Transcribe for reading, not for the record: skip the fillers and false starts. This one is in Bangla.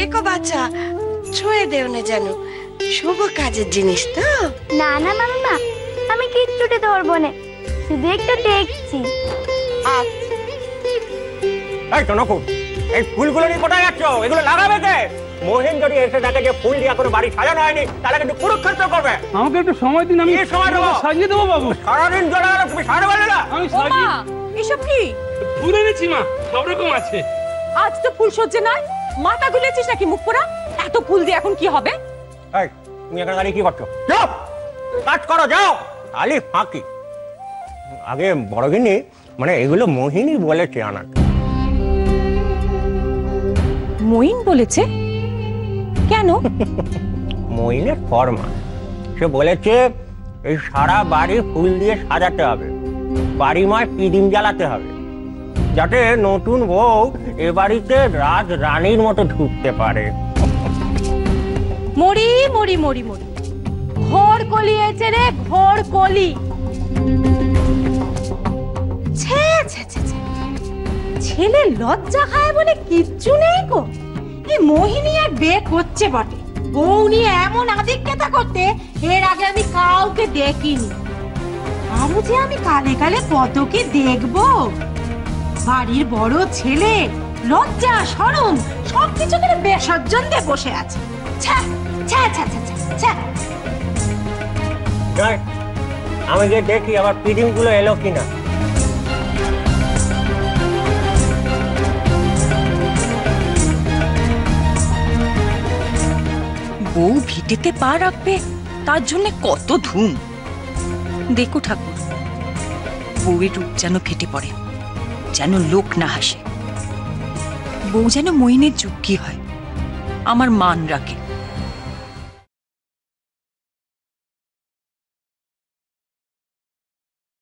দেখো বাচ্চা, ছুঁয়ে দেও না যেন, শুভ কাজের জিনিস তো। না না মাম্মা, আমি কিচ্ছুটি ধরবো না, শুধু একটু দেখছি। এই তো নকুল, এই ফুলগুলো নিয়ে কোথায় যাচ্ছ? এগুলো লাগাবে কে? মহিন যদি এসে দেখে যে ফুল দিয়ে কোনো বাড়ি সাজানো হয়নি, তাহলে কিন্তু কুরুক্ষেত্র করবে। আমাকে একটু সময় দিন, আমি সময় দেবো, সাজিয়ে দেবো বাবু। সারাদিন জড়া গেল, তুমি সারতে পারলে না। আমি সাজিয়ে এসব কি ফুল এনেছি মা, সব রকম আছে। আজ তো ফুল সজ্জে নয়, মাথা গুলেছিস নাকি মুখ পোড়া? এত ফুল দিয়ে এখন কি হবে? এই তুমি এখানে দাঁড়িয়ে কি করছো? যাও কাজ করো, যাও। আলি ফাঁকি। আগে বড়গিন্নি, মানে এগুলো মোহিনী বলেছে আনার। মইন বলেছে? কেন? মইনের ফরমান। সে বলেছে এই সারা বাড়ি ফুল দিয়ে সাজাতে হবে, বাড়িময় পিদিম জ্বালাতে হবে, যাতে নতুন বউ এ বাড়িতে রাজ রানীর মতো ঢুকতে পারে। মরি মরি মরি মরি, ঘর কলিয়েছে রে, ঘর কলি। ছেলে লজ্জা খায় বলে কিচ্ছু নেই গো। এই মোহিনী আর বিয়ে করছে বটে, বউ নিয়ে এমন আদিক্ষেতা করতে এর আগে আমি কাউকে দেখিনি। আরো যে আমি কালে কালে কত কি দেখবো। বাড়ির বড় ছেলে লজ্জা শরম সবকিছু করে বিসর্জন দিয়ে বসে আছে। আমি যে দেখি আবার পিদিম গুলো এলো কিনা। বউ ভিটেতে পা রাখবে, তার জন্য কত ধুম। দেখো ঠাকুর, বউয়ের রূপ যেন ফেটে পড়ে, যেন লোক না হাসে। বউ যেন মইনের যুক্তি হয়, আমার মান রাখে।